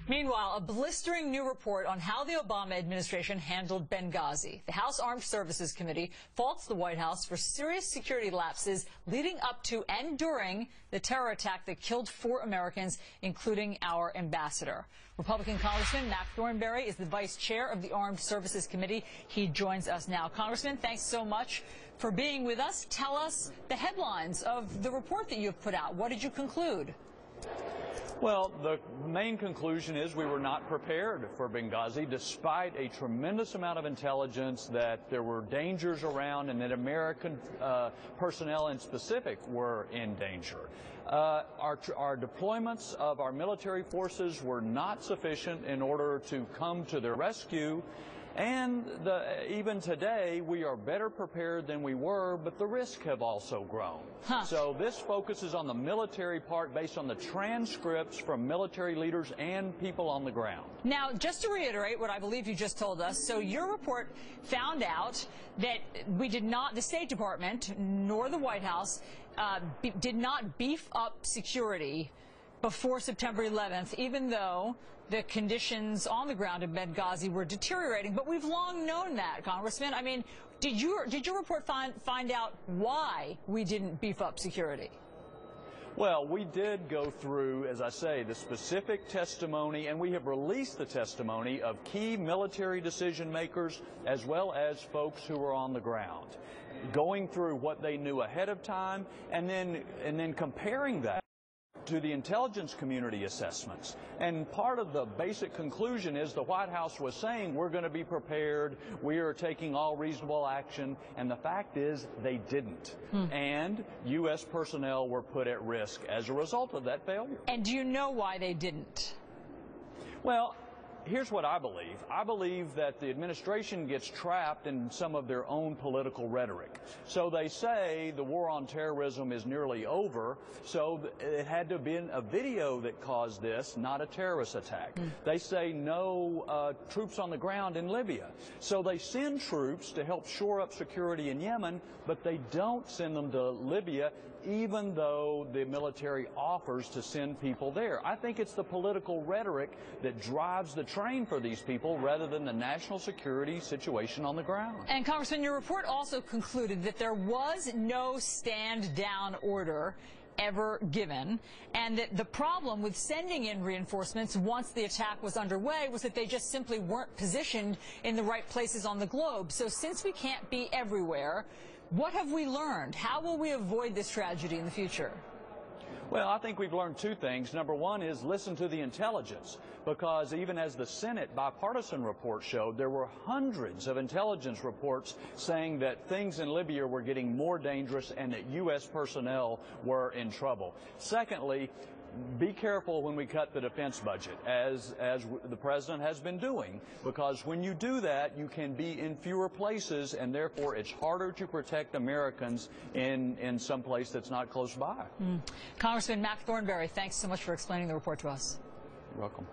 Meanwhile, a blistering new report on how the Obama administration handled Benghazi. The House Armed Services Committee faults the White House for serious security lapses leading up to and during the terror attack that killed 4 Americans, including our ambassador. Republican Congressman Mac Thornberry is the vice chair of the Armed Services Committee. He joins us now. Congressman, thanks so much for being with us. Tell us the headlines of the report that you've put out. What did you conclude? Well, the main conclusion is we were not prepared for Benghazi, despite a tremendous amount of intelligence that there were dangers around and that American personnel in specific were in danger. Our deployments of our military forces were not sufficient in order to come to their rescue. And even today, we are better prepared than we were, but the risks have also grown. So this focuses on the military part based on the transcripts from military leaders and people on the ground. Now, just to reiterate what I believe you just told us, so your report found out that the State Department nor the White House did not beef up security before September 11th, even though the conditions on the ground in Benghazi were deteriorating. But we've long known that, Congressman. I mean, did your report find out why we didn't beef up security? Well, we did go through, as I say, the specific testimony, and we have released the testimony of key military decision makers as well as folks who were on the ground, going through what they knew ahead of time and then comparing that to the intelligence community assessments. And part of the basic conclusion is the White House was saying we're going to be prepared, we are taking all reasonable action, and the fact is they didn't. And U.S. personnel were put at risk as a result of that failure. And do you know why they didn't? Well, here's what I believe. I believe that the administration gets trapped in some of their own political rhetoric. So they say the war on terrorism is nearly over, so it had to have been a video that caused this, not a terrorist attack. They say no troops on the ground in Libya. So they send troops to help shore up security in Yemen, but they don't send them to Libya, even though the military offers to send people there. I think it's the political rhetoric that drives the train for these people rather than the national security situation on the ground. And Congressman, your report also concluded that there was no stand-down order ever given, and that the problem with sending in reinforcements once the attack was underway was that they just simply weren't positioned in the right places on the globe. So since we can't be everywhere, what have we learned? How will we avoid this tragedy in the future? Well, I think we've learned 2 things. Number 1 is listen to the intelligence, because even as the Senate bipartisan report showed, there were hundreds of intelligence reports saying that things in Libya were getting more dangerous and that U.S. personnel were in trouble. Secondly, be careful when we cut the defense budget, as the President has been doing, because when you do that, you can be in fewer places, and therefore it's harder to protect Americans in some place that's not close by. Congressman Mac Thornberry, thanks so much for explaining the report to us. You're welcome.